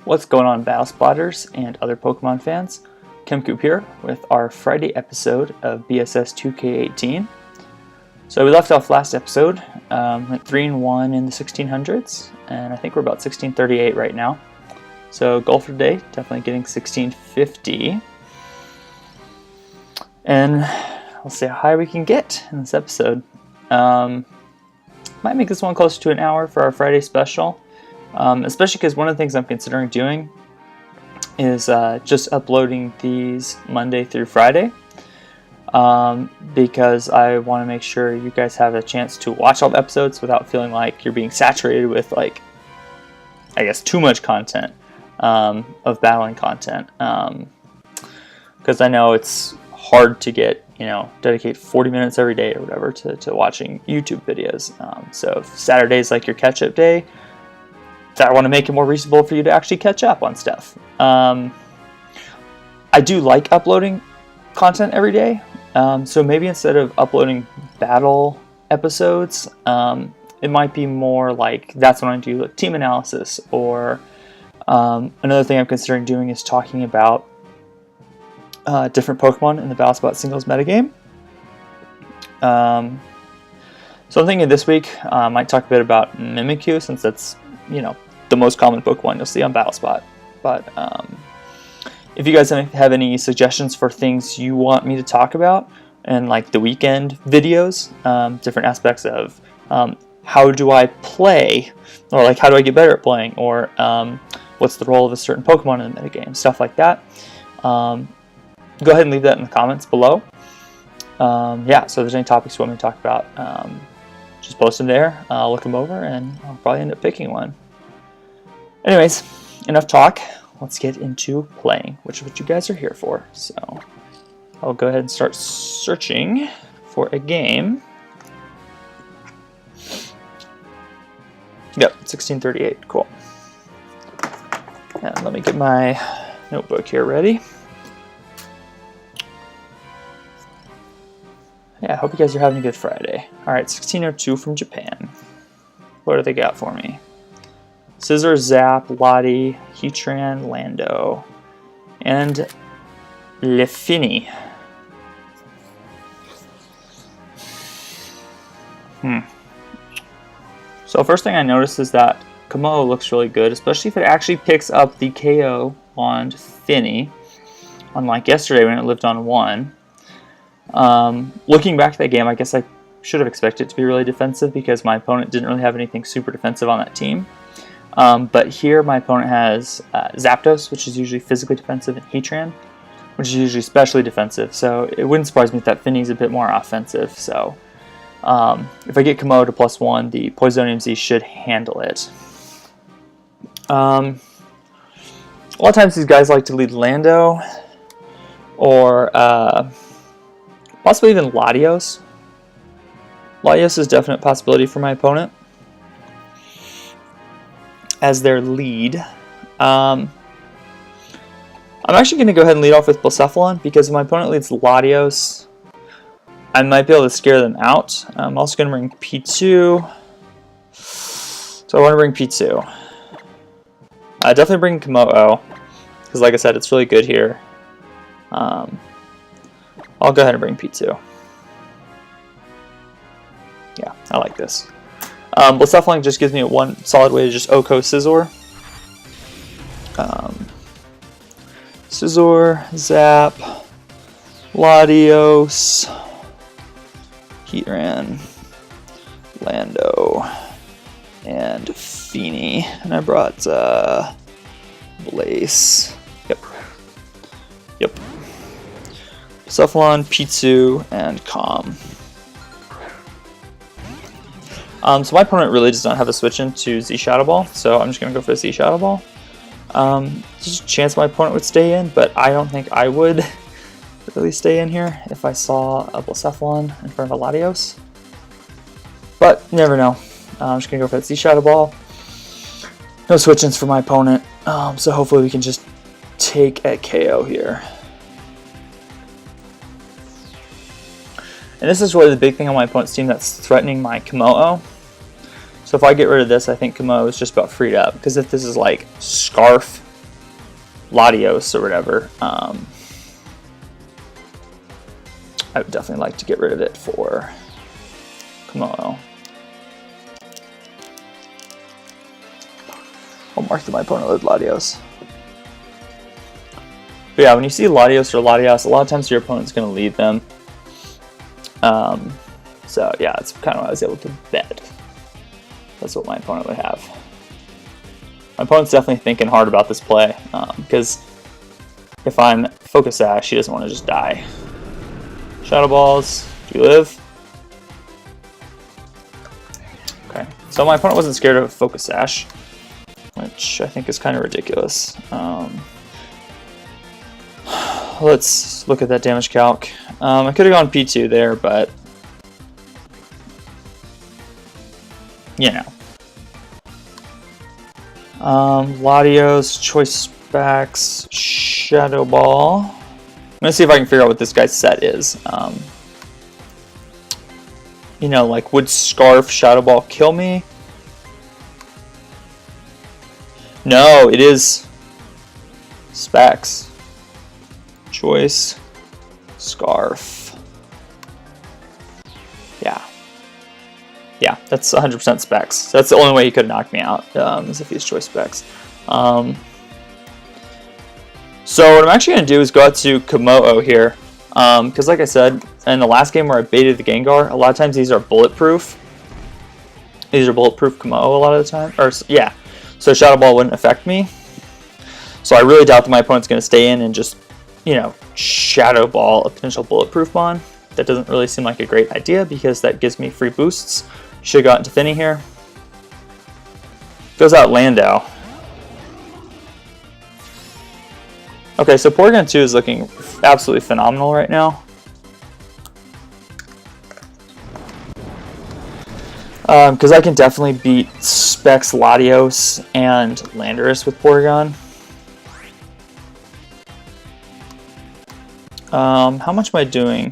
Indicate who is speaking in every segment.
Speaker 1: What's going on, Battle Spotters and other Pokemon fans? Chemcoop here with our Friday episode of BSS 2K18. So we left off last episode, went 3-1 in the 1600s, and I think we're about 1638 right now. So goal for today, definitely getting 1650. And we'll see how high we can get in this episode. Might make this one closer to an hour for our Friday special. Especially because one of the things I'm considering doing is just uploading these Monday through Friday, because I want to make sure you guys have a chance to watch all the episodes without feeling like you're being saturated with, like, I guess, too much content of battling content, because I know it's hard to get, dedicate 40 minutes every day or whatever to watching YouTube videos. So if Saturday's like your catch-up day, I want to make it more reasonable for you to actually catch up on stuff. I do like uploading content every day, so maybe instead of uploading battle episodes, it might be more like that's when I do like team analysis, or another thing I'm considering doing is talking about different Pokemon in the BattleSpot singles metagame. So I'm thinking this week I might talk a bit about Mimikyu, since that's, the most common Pokemon you'll see on BattleSpot. But if you guys have any suggestions for things you want me to talk about, and like the weekend videos, different aspects of how do I play, or like how do I get better at playing, or what's the role of a certain Pokemon in the metagame, stuff like that, go ahead and leave that in the comments below. Yeah, so if there's any topics you want me to talk about, just post them there, I'll look them over, and I'll probably end up picking one. Anyways, enough talk. Let's get into playing, which is what you guys are here for. So I'll go ahead and start searching for a game. Yep, 1638. Cool. And let me get my notebook here ready. Yeah, I hope you guys are having a good Friday. Alright, 1602 from Japan. What do they got for me? Scizor, Zap, Lottie, Heatran, Lando, and Lefini. So first thing I noticed is that Kamo looks really good, especially if it actually picks up the KO on Finny, unlike yesterday when it lived on 1. Looking back at that game, I guess I should have expected it to be really defensive because my opponent didn't really have anything super defensive on that team. But here my opponent has Zapdos, which is usually physically defensive, and Heatran, which is usually specially defensive. So it wouldn't surprise me if that Finny's a bit more offensive. So if I get Kamo to +1, the Poisonium Z should handle it. A lot of times these guys like to lead Lando, or possibly even Latios. Latios is a definite possibility for my opponent as their lead. I'm actually going to go ahead and lead off with Blacephalon, because if my opponent leads Latios, I might be able to scare them out. I'm also going to bring P2. So I want to bring P2. Definitely bring Komodo, because like I said, it's really good here. I'll go ahead and bring P2. Yeah, I like this. Blacephalon just gives me one solid way to just OHKO Scizor. Scizor, Zap, Latios, Heatran, Lando, and Feeny. And I brought Blaze. Yep. Blacephalon, P2, and Calm. So my opponent really does not have a switch into Z Shadow Ball, so I'm just going to go for the Z Shadow Ball. There's a chance my opponent would stay in, but I don't think I would really stay in here if I saw a Blacephalon in front of a Latios. But you never know. I'm just going to go for the Z Shadow Ball. No switch-ins for my opponent, so hopefully we can just take a KO here. And this is really the big thing on my opponent's team that's threatening my Komodo. So if I get rid of this, I think Komodo is just about freed up. Because if this is like Scarf Latios or whatever, I would definitely like to get rid of it for Komodo. I'll mark that my opponent with Latios. But yeah, when you see Latios or Latias, a lot of times your opponent's going to lead them. So yeah, that's kind of what I was able to bet. That's what my opponent would have. My opponent's definitely thinking hard about this play, because if I'm Focus Sash, he doesn't want to just die. Shadow Balls, do you live? Okay, so my opponent wasn't scared of Focus Sash, which I think is kind of ridiculous. Let's look at that damage calc. I could have gone P2 there, but you know. Latios, Choice Specs, Shadow Ball. I'm gonna see if I can figure out what this guy's set is. You know, like, would Scarf Shadow Ball kill me? No, it is Specs. Choice, Scarf. Yeah. Yeah, that's 100% Specs. That's the only way he could knock me out, is if he's Choice Specs. So what I'm actually going to do is go out to Komodo here. Because like I said, in the last game where I baited the Gengar, a lot of times these are bulletproof. These are bulletproof Komodo a lot of the time. Or, yeah, so Shadow Ball wouldn't affect me. So I really doubt that my opponent's going to stay in and just, you know, Shadow Ball a potential bulletproof mon. That doesn't really seem like a great idea because that gives me free boosts. Should have gotten to Finny here. Goes out Landau. Okay, so Porygon 2 is looking absolutely phenomenal right now. Because I can definitely beat Specs, Latios, and Landorus with Porygon. How much am I doing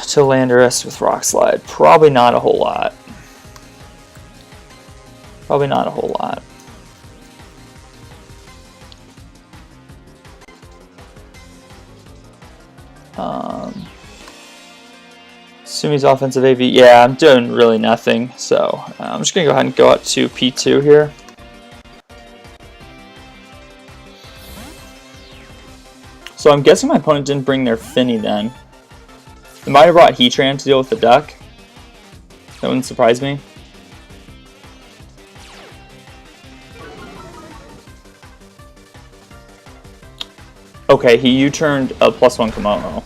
Speaker 1: to Landorus with Rock Slide? Probably not a whole lot. Probably not a whole lot. Sumi's offensive AV. Yeah, I'm doing really nothing. So I'm just going to go ahead and go out to P2 here. So I'm guessing my opponent didn't bring their Finny then. They might have brought Heatran to deal with the duck. That wouldn't surprise me. Okay, he U-turned a +1 Komodo.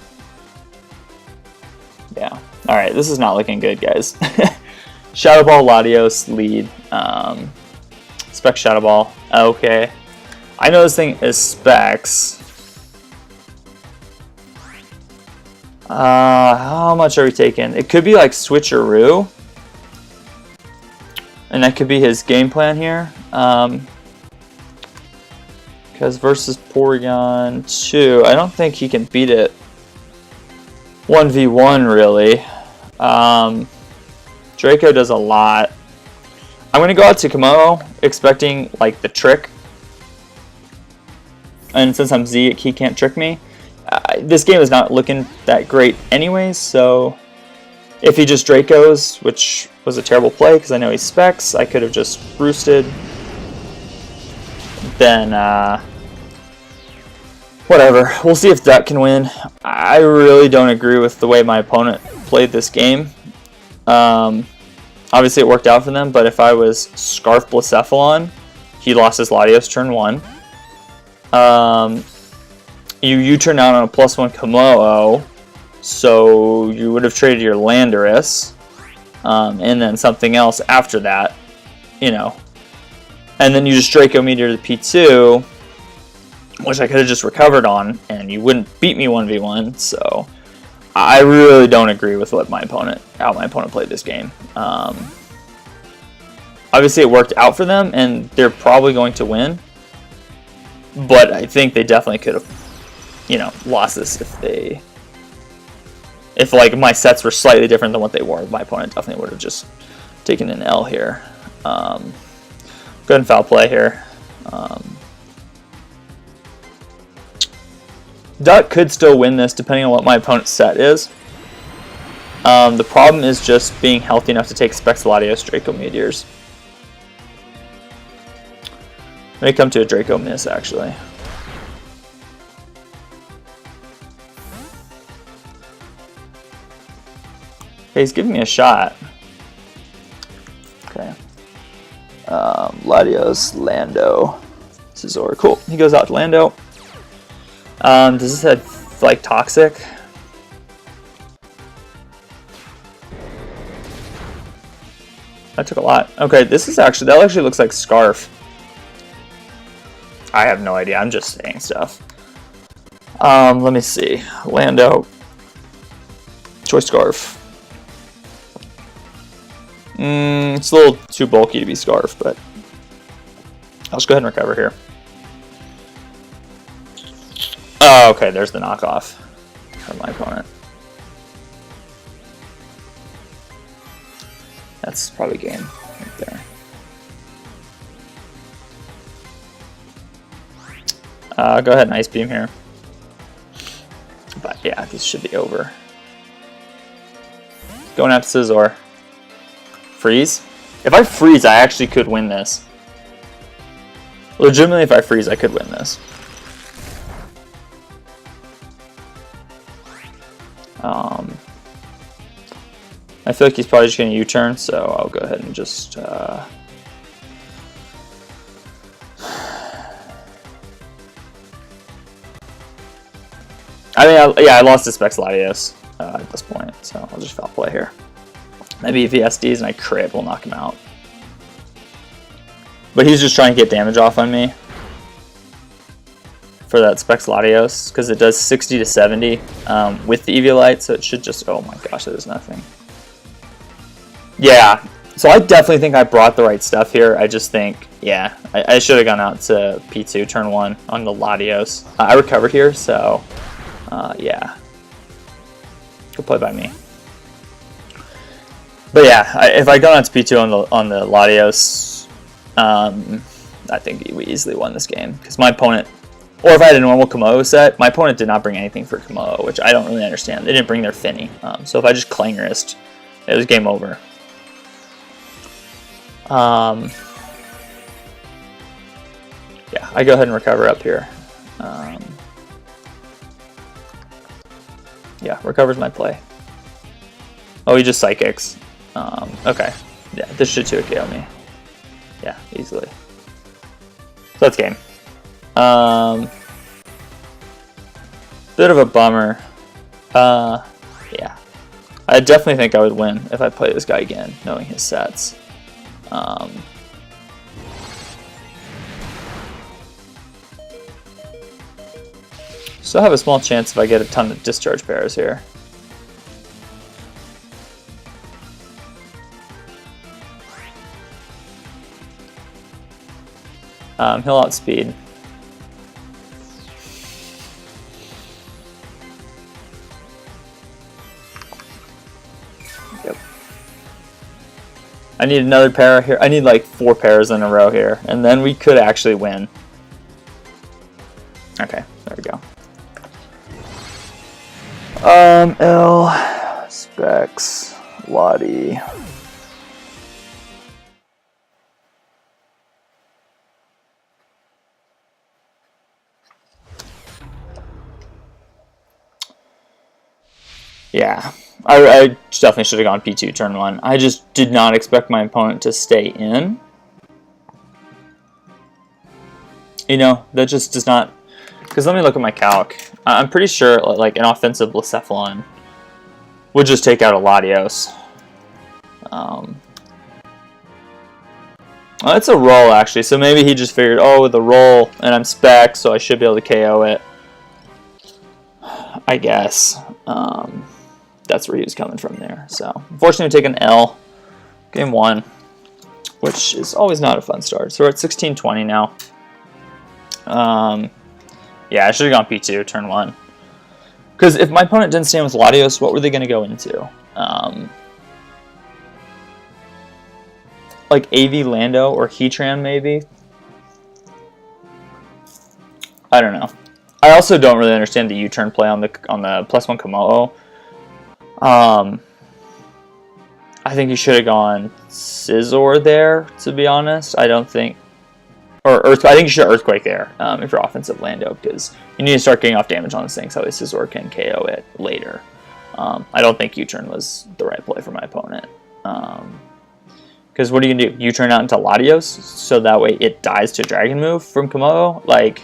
Speaker 1: Yeah. Alright, this is not looking good, guys. Shadow Ball, Latios, lead. Spec Shadow Ball. Okay. I know this thing is Specs. How much are we taking? It could be like Switcheroo. And that could be his game plan here. Because versus Porygon 2, I don't think he can beat it 1v1 really. Draco does a lot. I'm going to go out to Komodo expecting like the trick. And since I'm Z, he can't trick me. This game is not looking that great anyways, so if he just Dracos, which was a terrible play because I know he's Specs, I could have just roosted. Then, whatever. We'll see if that can win. I really don't agree with the way my opponent played this game. Obviously it worked out for them, but if I was Scarf Blacephalon, he lost his Latios turn 1. You turn out on a +1 Komodo, so you would have traded your Landorus, and then something else after that, you know. And then you just Draco Meteor to P2, which I could have just recovered on, and you wouldn't beat me 1v1, so I really don't agree with how my opponent played this game. Obviously it worked out for them, and they're probably going to win, but I think they definitely could have, you know, lost this if like my sets were slightly different than what they were. My opponent definitely would have just taken an L here. Good and foul play here. Duck could still win this depending on what my opponent's set is. The problem is just being healthy enough to take Specs Latios Draco Meteors. May come to a Draco miss, actually. Okay, he's giving me a shot. Okay. Latios, Lando, Scizor. Cool. He goes out to Lando. Does this have, like, Toxic? That took a lot. Okay, this is actually, that actually looks like Scarf. I have no idea. I'm just saying stuff. Let me see. Lando. Choice Scarf. It's a little too bulky to be Scarf, but I'll just go ahead and recover here. Oh, okay, there's the knockoff from my opponent. That's probably game right there. Go ahead and Ice Beam here. But yeah, this should be over. Going out to Scizor. Freeze? If I freeze, I actually could win this. Legitimately, if I freeze, I could win this. I feel like he's probably just going to U-turn, so I'll go ahead and just... I mean, yeah, I lost to Specs Latios at this point, so I'll just foul play here. Maybe if he SDs and I crit, we'll knock him out. But he's just trying to get damage off on me for that Specs Latios, because it does 60 to 70 with the Eviolite, so it should just... Oh my gosh, that is nothing. Yeah, so I definitely think I brought the right stuff here. I just think, yeah, I should have gone out to P2 turn 1 on the Latios. I recovered here, so yeah. Good play by me. But yeah, if I go out to P2 on the Latios, I think we easily won this game. Because my opponent, or if I had a normal Komodo set, my opponent did not bring anything for Komodo, which I don't really understand. They didn't bring their Finny. So if I just Clangorist, it was game over. Yeah, I go ahead and recover up here. Yeah, recovers my play. Oh, he just Psychics. Okay. Yeah, this should 2 KO me. Yeah, easily. So that's game. Bit of a bummer. Yeah. I definitely think I would win if I play this guy again, knowing his sets. Still have a small chance if I get a ton of discharge pairs here. He'll outspeed. Yep. I need another pair here. I need like 4 pairs in a row here, and then we could actually win. Okay, there we go. L, Specs, Lottie. Yeah, I definitely should have gone P2 turn 1. I just did not expect my opponent to stay in. You know, that just does not... Because let me look at my calc. I'm pretty sure like an offensive Blacephalon would just take out a Latios. Well, it's a roll, actually. So maybe he just figured, oh, with a roll, and I'm Spec, so I should be able to KO it. I guess. That's where he was coming from there. So, unfortunately, we take an L. Game 1. Which is always not a fun start. So, we're at 16-20 now. Yeah, I should have gone P2, turn 1. Because if my opponent didn't stand with Latios, what were they going to go into? Like AV Lando or Heatran, maybe? I don't know. I also don't really understand the U-turn play on the +1 Komodo. I think you should have gone Scizor there, to be honest. I don't think, or Earth. I think you should Earthquake there if you're offensive Lando, because you need to start getting off damage on this thing so that Scizor can KO it later. I don't think U-turn was the right play for my opponent. Because what are you gonna do? U-turn out into Latios so that way it dies to Dragon move from Komodo? Like,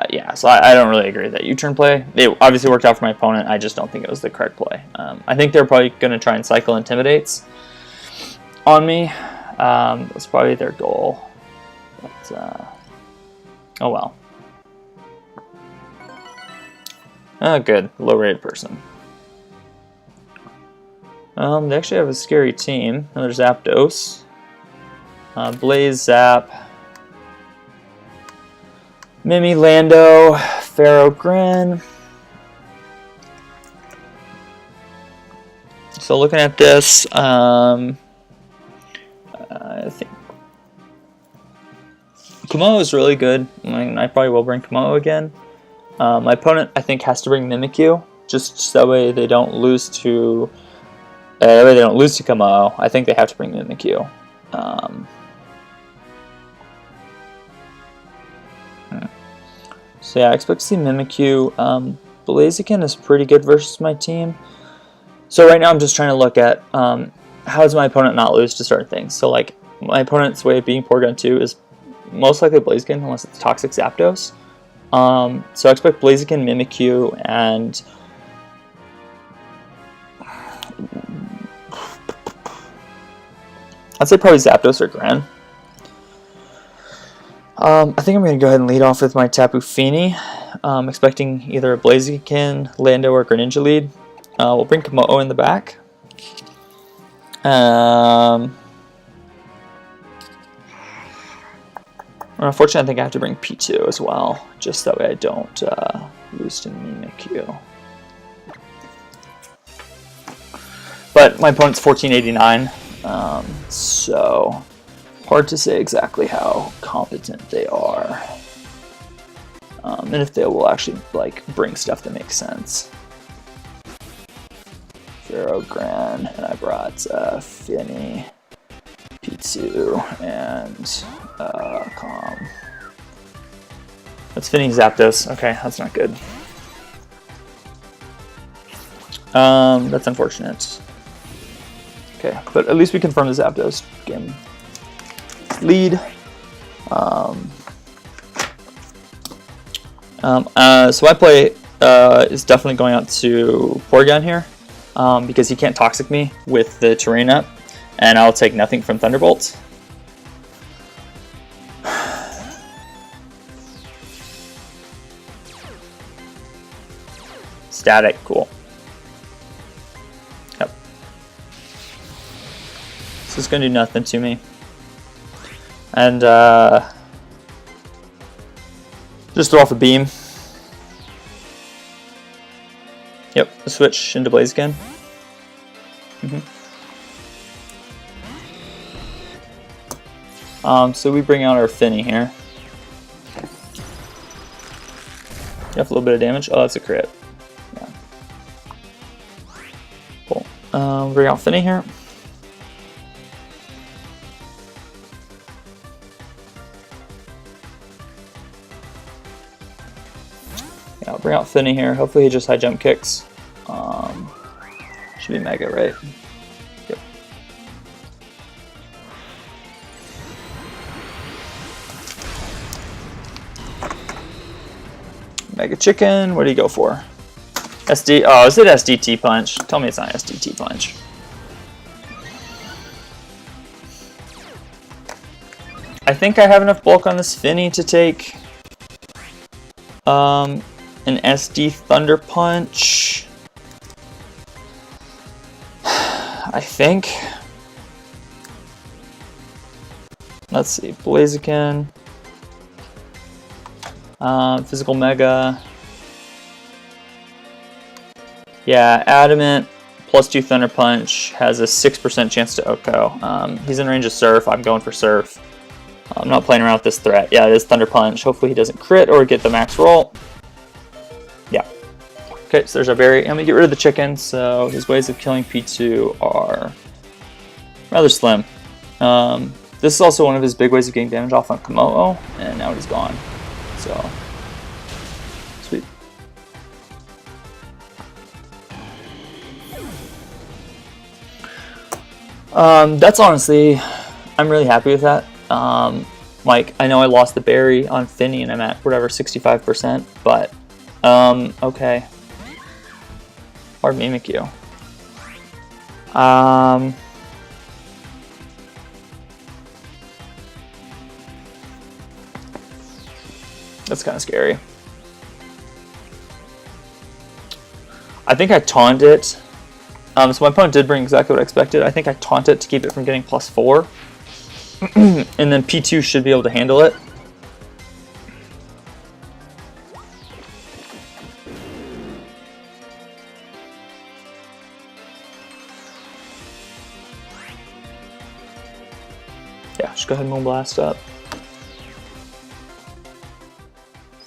Speaker 1: yeah, so I don't really agree with that U-turn play. It obviously worked out for my opponent. I just don't think it was the correct play. I think they're probably going to try and cycle Intimidates on me. That's probably their goal. But, oh well. Oh, good. Low-rated person. They actually have a scary team. Another Zapdos. Blaze Zap. Mimi, Lando, Pharaoh, Grin. So looking at this, I think Komodo is really good. I probably will bring Komodo again. My opponent, I think, has to bring Mimikyu, just so that way they don't lose to. That way they don't lose to Komodo. I think they have to bring Mimikyu. So yeah, I expect to see Mimikyu. Blaziken is pretty good versus my team. So right now I'm just trying to look at how does my opponent not lose to certain things. So like my opponent's way of beating Porygon 2 is most likely Blaziken unless it's Toxic Zapdos. So I expect Blaziken, Mimikyu, and I'd say probably Zapdos or Gran. I think I'm going to go ahead and lead off with my Tapu Fini. Expecting either a Blaziken, Lando, or Greninja lead. We'll bring Komodo in the back. Unfortunately, I think I have to bring P2 as well, just that way I don't lose to Mimikyu. But my opponent's 1489, so hard to say exactly how competent they are, and if they will actually like bring stuff that makes sense. Pharaoh, Gran, and I brought Finny, P2, and Calm. That's Finny Zapdos. Okay, that's not good. That's unfortunate. Okay, but at least we confirmed the Zapdos game lead. So my play is definitely going out to Porygon here because he can't Toxic me with the terrain up, and I'll take nothing from Thunderbolt. Static, cool. Yep. This is going to do nothing to me. And just throw off a beam. Yep, switch into Blaziken. So we bring out our Finny here. You have a little bit of damage. Oh, that's a crit. Yeah. Cool. Bring out Finny here. Yeah, I'll bring out Finny here. Hopefully he just high jump kicks. Should be Mega, right? Yep. Mega Chicken, what do you go for? SD, oh, is it SDT Punch? Tell me it's not SDT Punch. I think I have enough bulk on this Finny to take an SD Thunder Punch. I think. Let's see, Blaziken. Physical Mega. Yeah, Adamant +2 Thunder Punch has a 6% chance to OHKO. He's in range of Surf. I'm going for Surf. I'm not playing around with this threat. Yeah, it is Thunder Punch. Hopefully he doesn't crit or get the max roll. Yeah. Okay, so there's our berry. I'm going to get rid of the chicken, so his ways of killing P2 are rather slim. This is also one of his big ways of getting damage off on Komodo, and now he's gone. So, sweet. That's honestly, I'm really happy with that. Like, I know I lost the berry on Finny and I'm at whatever 65%, but okay. Or Mimikyu. That's kind of scary. I think I taunt it. So my opponent did bring exactly what I expected. I think I taunt it to keep it from getting +4. And then P2 should be able to handle it. Yeah, just go ahead and Moonblast up.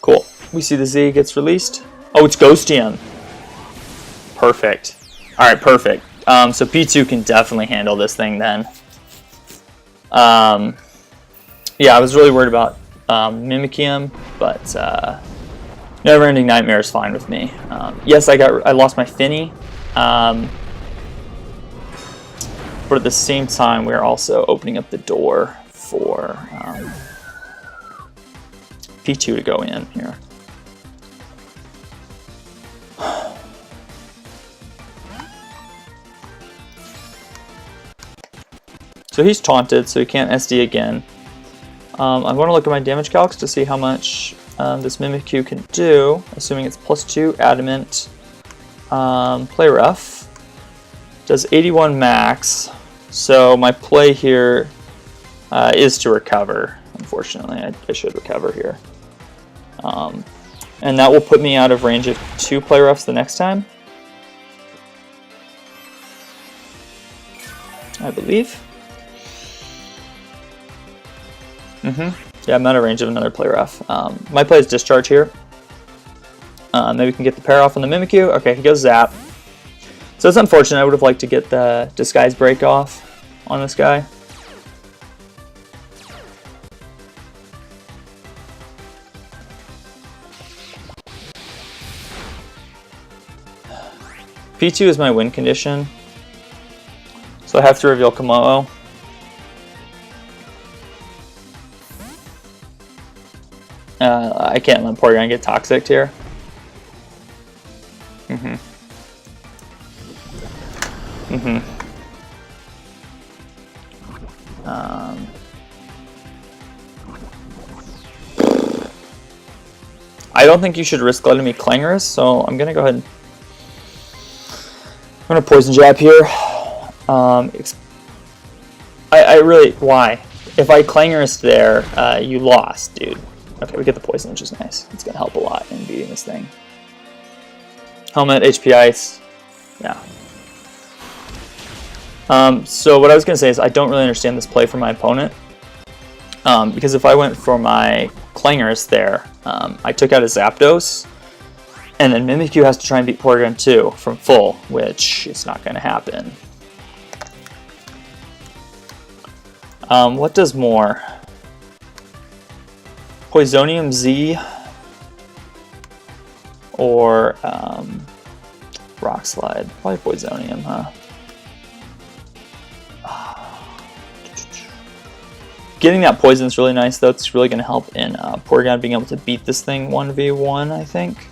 Speaker 1: Cool. We see the Z gets released. Oh, it's Ghostium. Perfect. Alright, perfect. So P2 can definitely handle this thing then. Yeah, I was really worried about Mimikyu, but Never Ending Nightmare is fine with me. Yes, I lost my Finny. But at the same time, we're also opening up the door for P2 to go in here. So he's taunted, so he can't SD again. I'm going to look at my damage calcs to see how much this Mimikyu can do, assuming it's +2 Adamant. Play rough. Does 81 max. So my play here is to recover. Unfortunately, I should recover here. And that will put me out of range of 2 play roughs the next time, I believe. Yeah, I'm out of range of another play rough. My play is Discharge here. Maybe we can get the pair off on the Mimikyu. Okay, he goes Zap. So it's unfortunate. I would have liked to get the Disguise Break off on this guy. P2 is my win condition, so I have to reveal Komodo. I can't let Porygon get toxic here. I don't think you should risk letting me Clangorous, so I'm gonna go ahead and I'm gonna Poison Jab here. I really, why? If I Clangorous there, you lost, dude. Okay, we get the poison, which is nice. It's gonna help a lot in beating this thing. Helmet, HP Ice, yeah. So what I was gonna say is I don't really understand this play from my opponent. Because if I went for my Clangorous there, I took out a Zapdos, and then Mimikyu has to try and beat Porygon 2 from full, which is not gonna happen. What does more? Poisonium Z or Rock Slide? Probably Poisonium, huh? Getting that poison is really nice, though. It's really going to help in Porygon being able to beat this thing 1v1, I think.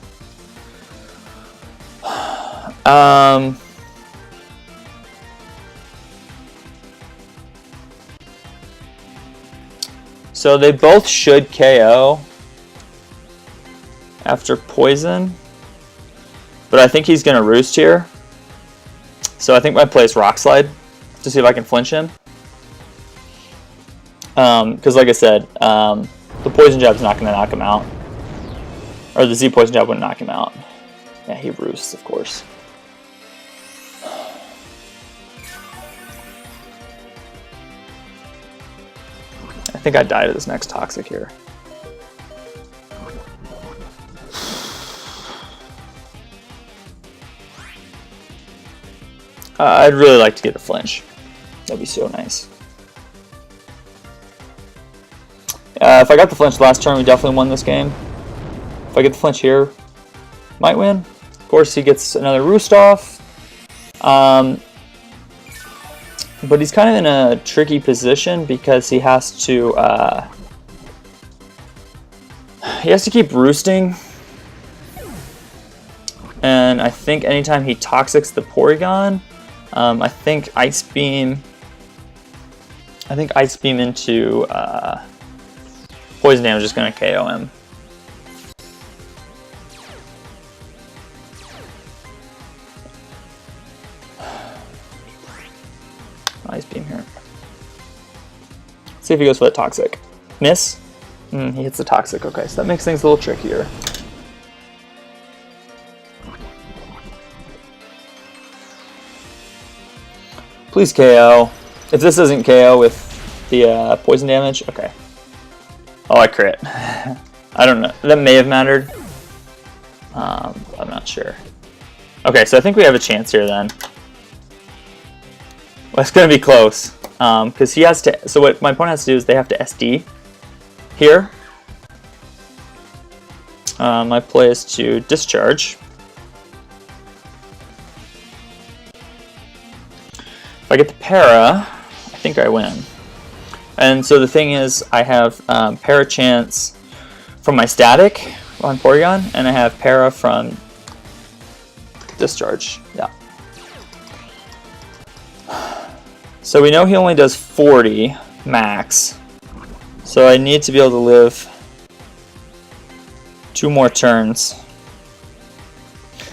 Speaker 1: So they both should KO after poison, but I think he's going to roost here. So I think my play is Rock Slide to see if I can flinch him. Because like I said, the Poison Jab's not going to knock him out. Or the Z Poison Jab wouldn't knock him out. Yeah, he roosts, of course. I think I die to this next Toxic here. I'd really like to get a flinch. That'd be so nice. If I got the flinch last turn, we definitely won this game. If I get the flinch here, might win. Of course, he gets another Roost off. But he's kind of in a tricky position because he has to keep roosting. And I think anytime he Toxics the Porygon, I think Ice Beam into poison damage is going to KO him. Ice Beam here. See if he goes for that Toxic. Miss? He hits the Toxic. Okay, so that makes things a little trickier. Please KO. If this doesn't KO with the poison damage, okay. Oh, I crit. I don't know. That may have mattered. I'm not sure. Okay, so I think we have a chance here then. Well, it's going to be close. Because he has to... So what my opponent has to do is they have to SD here. My play is to discharge. If I get the para, I think I win. And so the thing is, I have para chance from my static on Porygon, and I have para from discharge. Yeah. So we know he only does 40 max. So I need to be able to live 2 more turns.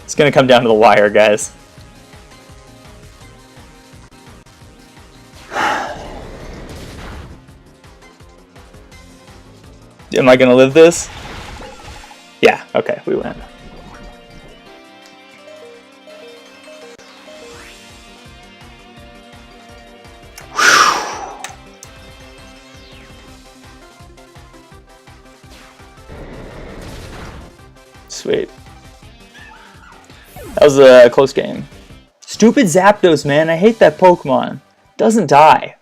Speaker 1: It's going to come down to the wire, guys. Am I going to live this? Yeah, okay, we win. Sweet. That was a close game. Stupid Zapdos, man. I hate that Pokemon. Doesn't die.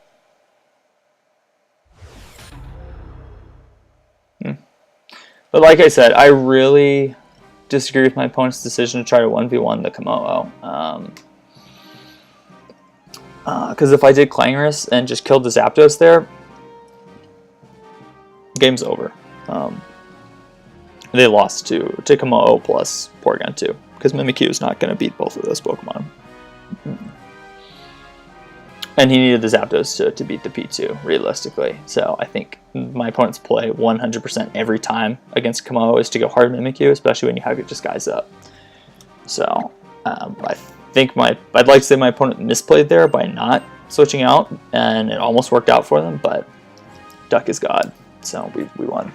Speaker 1: But like I said, I really disagree with my opponent's decision to try to 1v1 the Komodo. Because if I did Clangorous and just killed the Zapdos there, game's over. They lost to Komodo plus Porygon 2, because Mimikyu is not going to beat both of those Pokemon. And he needed the Zapdos to beat the P2, realistically. So I think my opponent's play 100% every time against Komodo is to go hard Mimikyu, especially when you have your Disguise up. So I think I'd like to say my opponent misplayed there by not switching out, and it almost worked out for them, but Duck is God, so we won.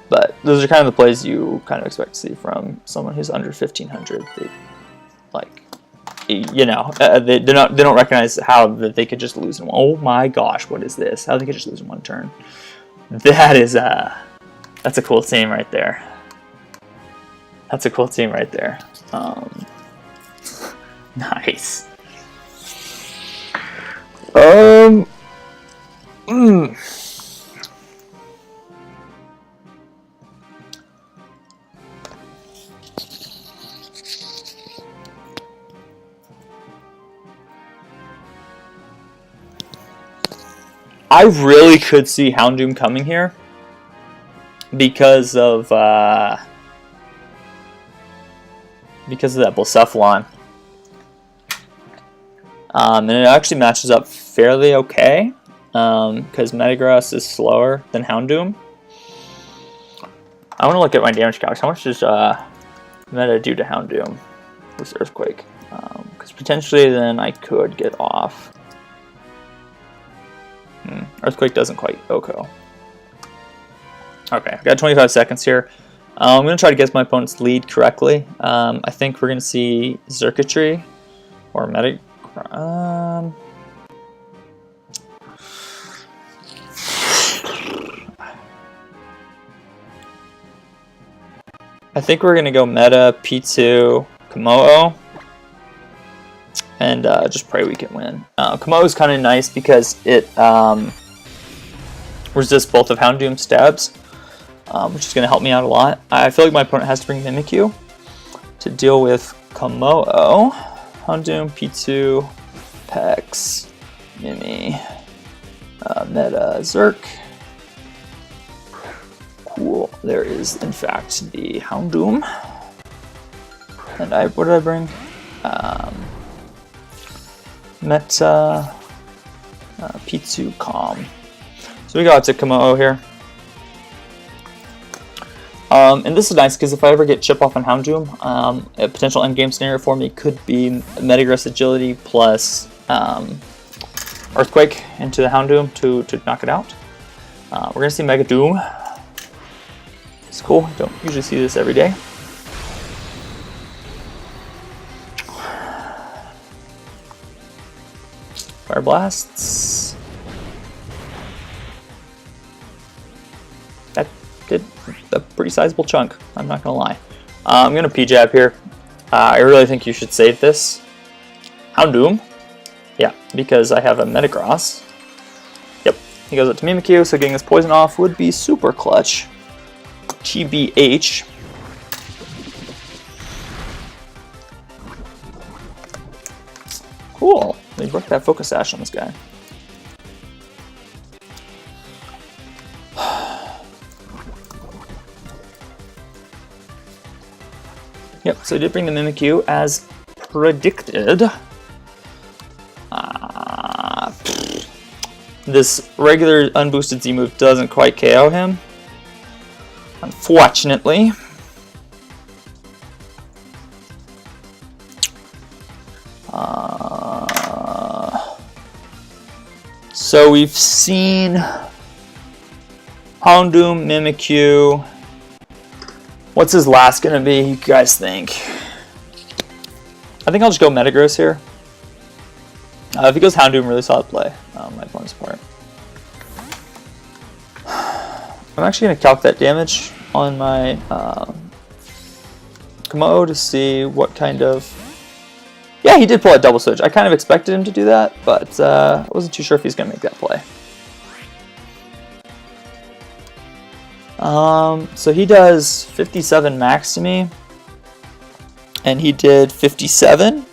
Speaker 1: But those are kind of the plays you kind of expect to see from someone who's under 1500. They, like, you know, they don't recognize how that they could just lose in one. Oh my gosh, what is this? How they could just lose in one turn? That is that's a cool team right there. That's a cool team right there. Nice. I really could see Houndoom coming here because of that Blacephalon. And it actually matches up fairly okay because Metagross is slower than Houndoom. I want to look at my damage calcs. How much does Meta do to Houndoom with Earthquake? Because potentially then I could get off. Earthquake doesn't quite OHKO. Okay, I've got 25 seconds here. I'm going to try to guess my opponent's lead correctly. I think we're going to see Xurkitree or I think we're gonna go meta P2 Komodo, and just pray we can win. Komodo is kind of nice because it resists both of Houndoom's stabs, which is gonna help me out a lot. I feel like my opponent has to bring Mimikyu to deal with Komodo. Houndoom, P2, Pex, Mimi, Meta, Zerk. Cool. There is, in fact, the Houndoom. And what did I bring? Meta, P2, Calm. So we got to Komodo here. And this is nice because if I ever get chip off on Houndoom, a potential endgame scenario for me could be METAGROSS Agility plus Earthquake into the Houndoom to knock it out. We're going to see Mega Doom. It's cool. Don't usually see this every day. Fire Blasts. That did a pretty sizable chunk, I'm not going to lie. I'm going to P-Jab here. I really think you should save this. Houndoom. Yeah, because I have a METAGROSS. Yep, he goes up to Mimikyu, so getting this poison off would be super clutch. TBH. Cool. They broke that Focus Sash on this guy. Yep, so I did bring the Mimikyu as predicted. This regular unboosted Z move doesn't quite KO him, unfortunately. So we've seen Houndoom, Mimikyu. What's his last gonna be, you guys think? I think I'll just go METAGROSS here. If he goes Houndoom, really solid play. My opponent's part. I'm actually gonna calc that damage on my Komodo to see what kind of... Yeah, he did pull a double switch. I kind of expected him to do that, but I wasn't too sure if he's gonna make that play. So he does 57 max to me, and he did 57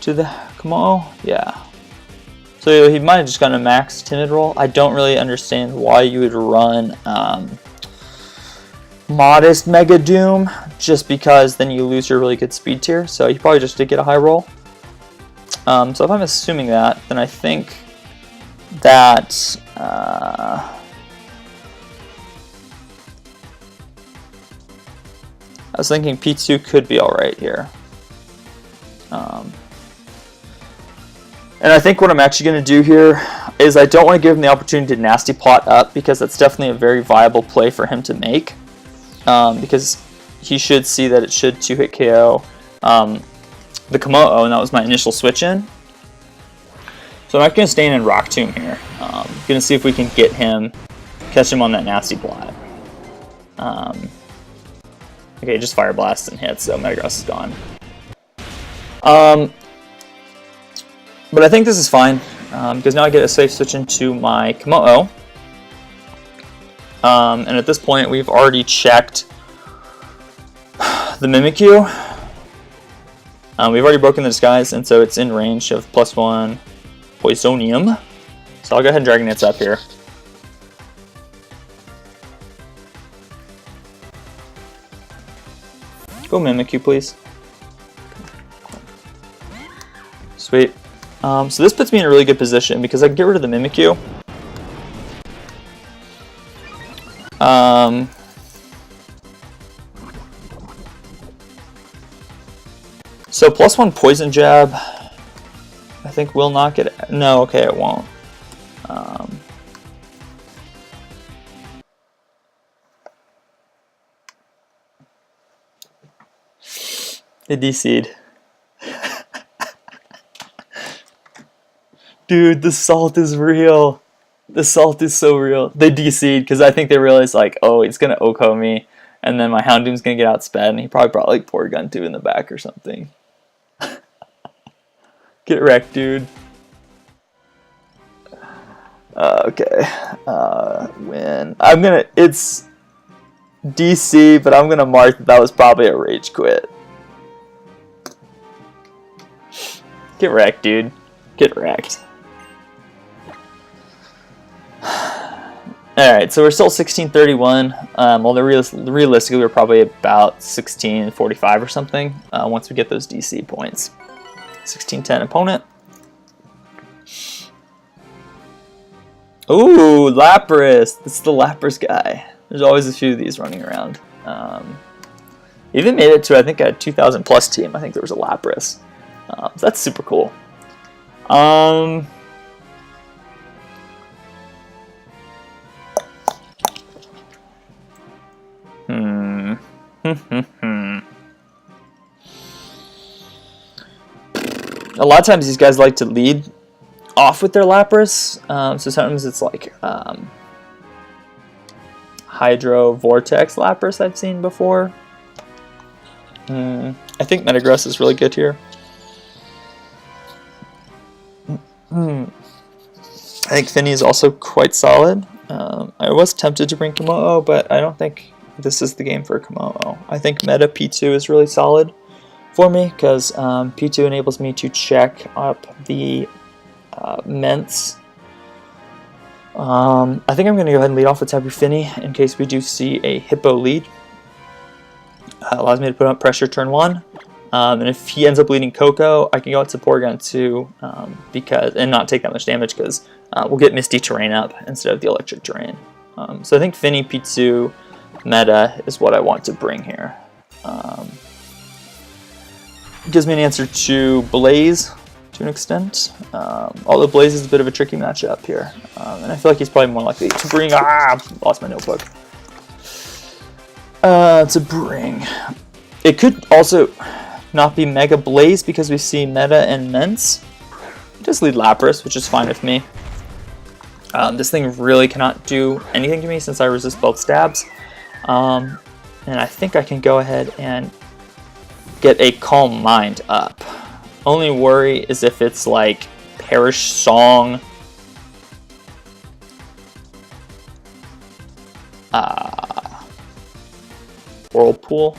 Speaker 1: to the Komodo. Yeah. So he might have just gotten a max timid roll. I don't really understand why you would run modest Mega Doom, just because then you lose your really good speed tier. So he probably just did get a high roll. So if I'm assuming that, then I think that I was thinking P2 could be alright here. And I think what I'm actually going to do here is I don't want to give him the opportunity to nasty plot up, because that's definitely a very viable play for him to make. Because he should see that it should 2-hit KO the Komodo, and that was my initial switch in. So I'm not going to stay in Rock Tomb here. I'm going to see if we can get him, catch him on that nasty plot. Okay, just Fire Blast and hits, so METAGROSS is gone. But I think this is fine, because now I get a safe switch into my Komodo. And at this point, we've already checked the Mimikyu. We've already broken the disguise, and so it's in range of +1 Poisonium. So I'll go ahead and Dragon Knit's up here. Go Mimikyu, please. Sweet. So this puts me in a really good position because I can get rid of the Mimikyu. So +1 Poison Jab, I think will knock it. No, okay, it won't. It DC'd. Dude, the salt is real. The salt is so real. They DC'd because I think they realized, like, oh, he's going to Oko me, and then my Houndoom's going to get outsped, and he probably brought, like, Porygon 2 in the back or something. Get wrecked, dude. Okay. Win. It's DC, but I'm going to mark that was probably a rage quit. Get wrecked, dude. Get wrecked. Alright, so we're still 1631. Well, realistically, we're probably about 1645 or something once we get those DC points. 1610 opponent. Ooh, Lapras! This is the Lapras guy. There's always a few of these running around. Even made it to, I think, a 2000 plus team. I think there was a Lapras. So that's super cool. A lot of times these guys like to lead off with their Lapras, so sometimes it's like Hydro Vortex Lapras I've seen before. I think Metagross is really good here. I think Finny is also quite solid. I was tempted to bring Komodo, but I don't think this is the game for Komodo. I think Meta P2 is really solid for me because P2 enables me to check up the Ments. I think I'm going to go ahead and lead off with Tapu Fini in case we do see a Hippo lead. Allows me to put up pressure turn 1. And if he ends up leading Coco, I can go out to Porygon 2 and not take that much damage because we'll get Misty Terrain up instead of the Electric Terrain. So I think Finny P2 meta is what I want to bring here. Gives me an answer to Blaze to an extent. Although Blaze is a bit of a tricky matchup here. And I feel like he's probably more likely to bring... lost my notebook. To bring... It could also not be Mega Blaze because we see Meta and Ments. Just lead Lapras, which is fine with me. This thing really cannot do anything to me since I resist both stabs. And I think I can go ahead and get a Calm Mind up. Only worry is if it's like Perish Song. Whirlpool.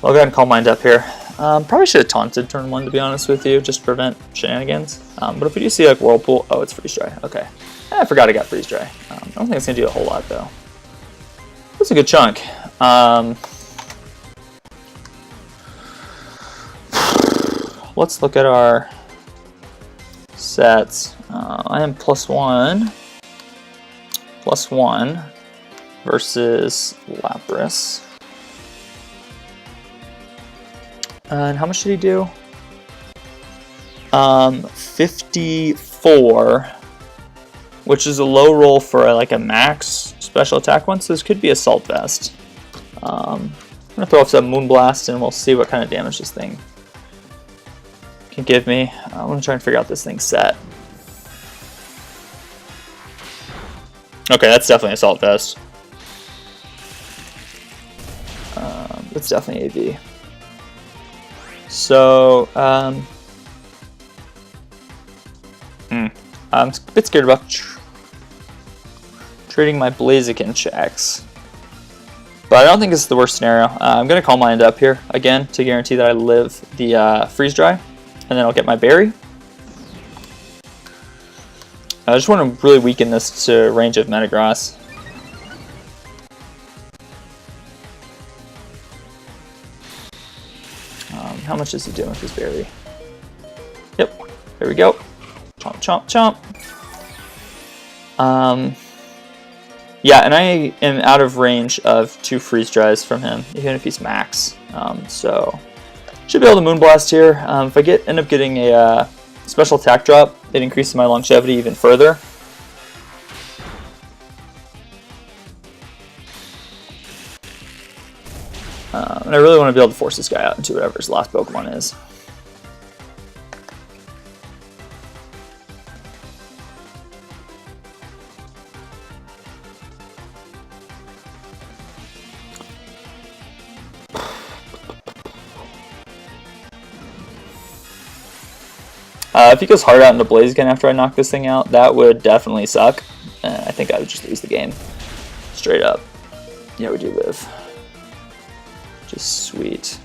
Speaker 1: I'll go ahead and Calm Mind up here. Probably should have taunted turn 1 to be honest with you, just to prevent shenanigans. But if we do see like Whirlpool, oh, it's Freeze Dry. Okay. I forgot I got Freeze Dry. I don't think it's going to do a whole lot though. That's a good chunk. Let's look at our sets. I am +1 versus Lapras. And how much did he do? 54, which is a low roll for like a max special attack one, so this could be Assault Vest. I'm going to throw off some Moonblast and we'll see what kind of damage this thing can give me. I'm going to try and figure out this thing's set. Okay, that's definitely Assault Vest. It's definitely AV. So, I'm a bit scared about trading my Blaziken checks. But I don't think this is the worst scenario. I'm going to Calm Mind up here again to guarantee that I live the Freeze Dry. And then I'll get my Berry. I just want to really weaken this to range of Metagross. How much is he doing with his Berry? Yep, there we go. Chomp, chomp, chomp. Yeah, and I am out of range of 2 Freeze Dries from him, even if he's max. So, should be able to Moonblast here. If I end up getting a special attack drop, it increases my longevity even further. And I really want to be able to force this guy out into whatever his last Pokemon is. If he goes hard out into Blaziken after I knock this thing out, that would definitely suck. I think I would just lose the game. Straight up. Yeah, we do live. Just sweet.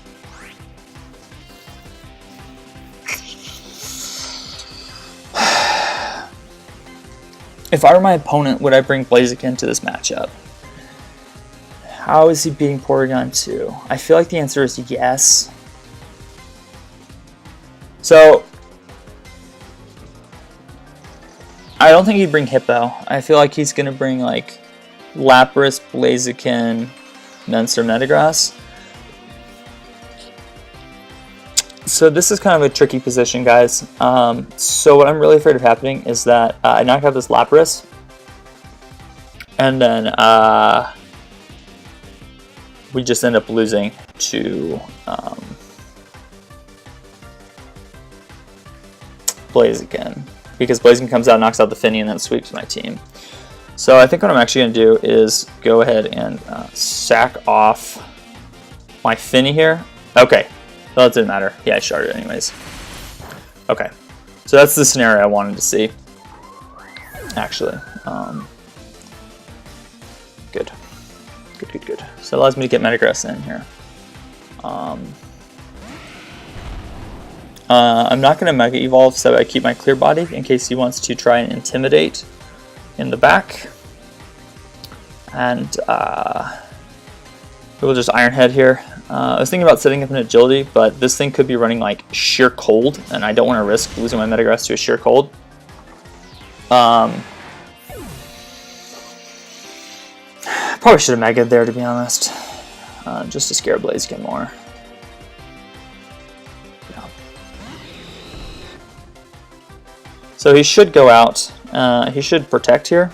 Speaker 1: If I were my opponent, would I bring Blaziken to this matchup? How is he beating Porygon 2? I feel like the answer is yes. So, I don't think he'd bring Hippo. I feel like he's going to bring like Lapras, Blaziken, Mentor, Metagross. So this is kind of a tricky position, guys. So what I'm really afraid of happening is that I knock out this Lapras, and then we just end up losing to Blaziken, because Blaziken comes out, knocks out the Finny, and then sweeps my team. So I think what I'm actually going to do is go ahead and sack off my Finny here. Okay. Well, it didn't matter. Yeah, I sharded anyways. Okay. So that's the scenario I wanted to see. Actually. Good. Good. So it allows me to get Metagross in here. I'm not going to Mega Evolve, so I keep my Clear Body in case he wants to try and Intimidate in the back. And we'll just Iron Head here. I was thinking about setting up an Agility, but this thing could be running like Sheer Cold, and I don't want to risk losing my Metagross to a Sheer Cold. Probably should have Mega'd there, to be honest, just to scare Blaziken more. Yeah. So he should go out. He should Protect here.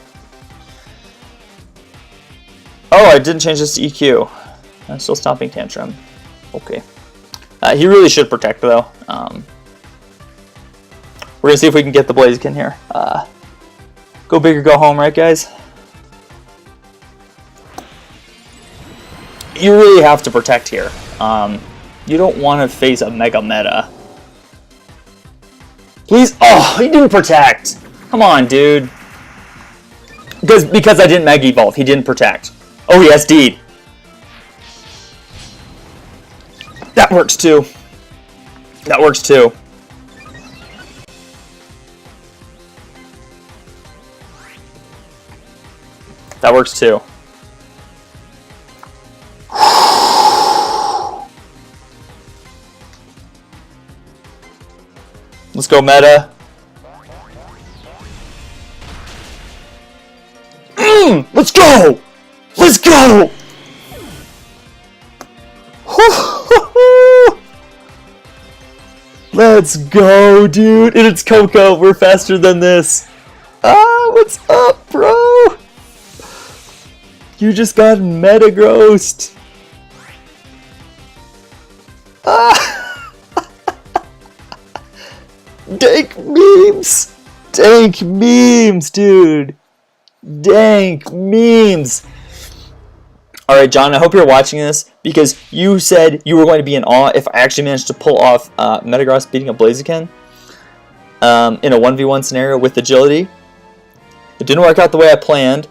Speaker 1: Oh, I didn't change this to EQ. I'm still Stomping Tantrum. Okay. He really should Protect, though. We're going to see if we can get the Blaziken here. Go big or go home, right, guys? You really have to Protect here. You don't want to face a Mega Meta. Please. Oh, he didn't Protect. Come on, dude. Because I didn't Mega Evolve, he didn't Protect. Oh, he SD'd. That works too. That works too. That works too. Let's go meta. Let's go! Let's go! Let's go, dude! And it's Coco. We're faster than this. Ah, what's up, bro? You just got Metagrossed. Ah! Dank memes! Dank memes, dude! Dank memes! Alright, John, I hope you're watching this, because you said you were going to be in awe if I actually managed to pull off Metagross beating a Blaziken in a 1v1 scenario with agility. It didn't work out the way I planned,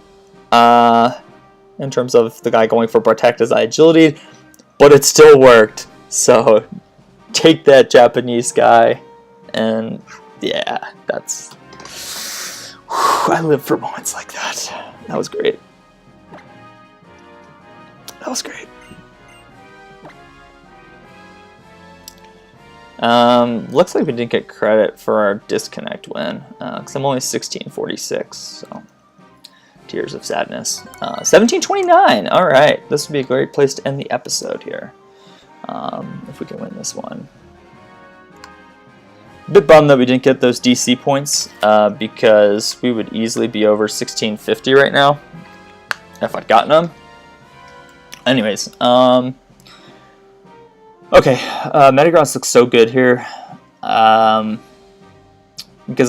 Speaker 1: in terms of the guy going for Protect as I agility'd, but it still worked. So, take that, Japanese guy, and yeah, that's... I live for moments like that. That was great. That was great. Looks like we didn't get credit for our disconnect win, because I'm only 1646, so tears of sadness. 1729, alright, this would be a great place to end the episode here, if we can win this one. A bit bummed that we didn't get those DC points, because we would easily be over 1650 right now, if I'd gotten them. Anyways, okay, Metagross looks so good here, because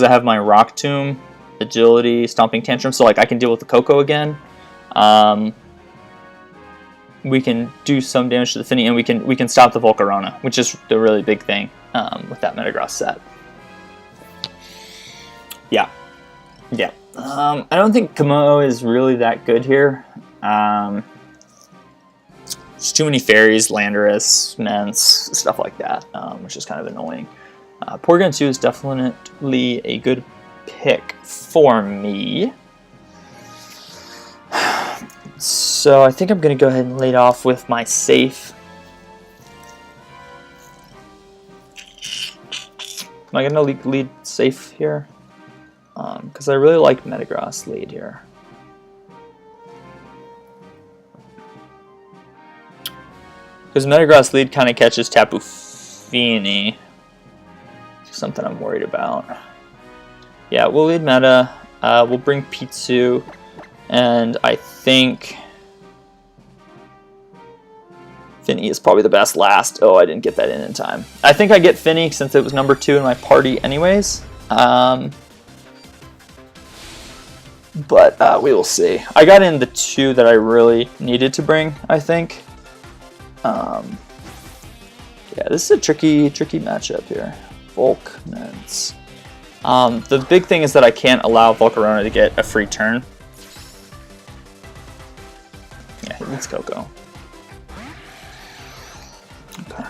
Speaker 1: I have my Rock Tomb, Agility, Stomping Tantrum, so like I can deal with the Coco again. We can do some damage to the Finny, and we can stop the Volcarona, which is the really big thing with that Metagross set. Yeah. Yeah. I don't think Komodo is really that good here. There's too many fairies, Landorus, Mence, stuff like that, which is kind of annoying. Porygon 2 is definitely a good pick for me. So I think I'm going to go ahead and lead off with my safe. Am I going to lead safe here? Because I really like METAGROSS lead here. Because METAGROSS lead kind of catches Tapu Fini. Something I'm worried about. Yeah, we'll lead Meta. We'll bring P2. And I think Finny is probably the best last. Oh, I didn't get that in time. I think I get Finny since it was number 2 in my party anyways. But we will see. I got in the 2 that I really needed to bring, I think. Yeah, this is a tricky matchup here. Volk, Mence. The big thing is that I can't allow Volcarona to get a free turn. Yeah, he needs Coco. Okay.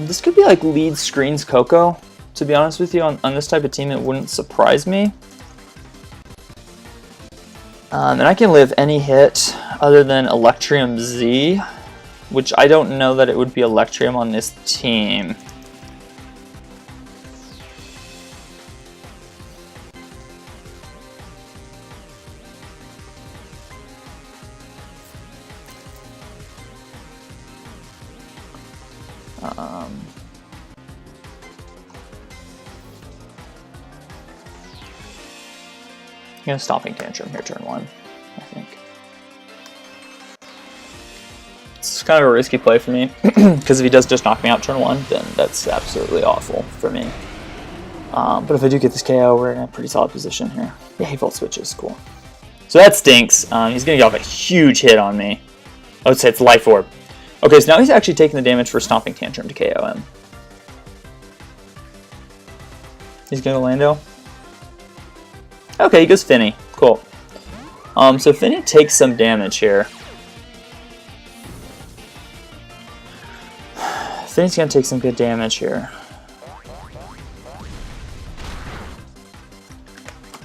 Speaker 1: This could be like lead screens Coco. To be honest with you, on this type of team, it wouldn't surprise me. And I can live any hit other than Electrium Z, which I don't know that it would be Electrium on this team. I'm going to Stomping Tantrum here turn 1, I think. It's kind of a risky play for me, because if he does just knock me out turn 1, then that's absolutely awful for me. But if I do get this KO, we're in a pretty solid position here. Yeah, he Volt Switches, cool. So that stinks. He's going to get off a huge hit on me. I would say it's Life Orb. Okay, so now he's actually taking the damage for Stomping Tantrum to KO him. He's going to Lando. Okay, he goes Finny. Cool. So Finny takes some damage here. Finny's gonna take some good damage here.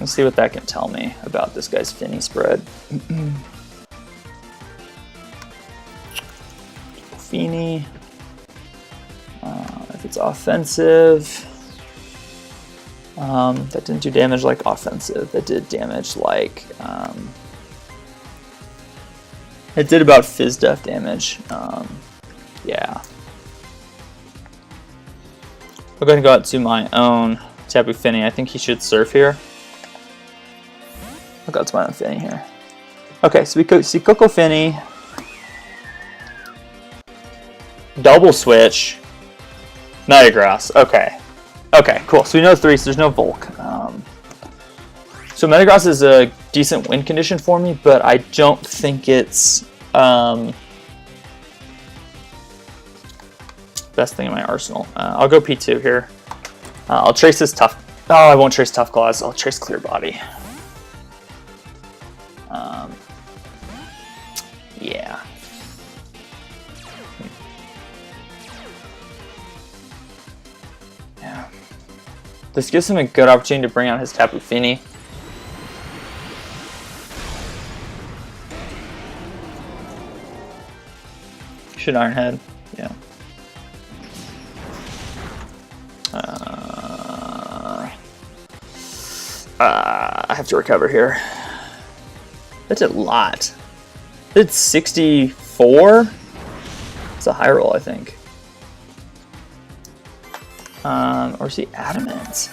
Speaker 1: Let's see what that can tell me about this guy's Finny spread. Finny. If it's offensive. That didn't do damage like offensive. That did damage like... it did about Fizz Def damage. Yeah. We're going to go out to my own Tapu Fini. I think he should surf here. I'll go out to my own Fini here. Okay, so we see Coco Fini. Double switch. METAGROSS. Okay. Okay, cool. So we know 3, so there's no Volk. So METAGROSS is a decent win condition for me, but I don't think it's best thing in my arsenal. I'll go P2 here. I'll trace this tough. Oh, I won't trace Tough Claws. I'll trace Clear Body. Yeah. Yeah. This gives him a good opportunity to bring out his Tapu Fini. Should Iron Head. Yeah. I have to recover here. That's a lot. It's 64. It's a high roll, I think. Or is he adamant?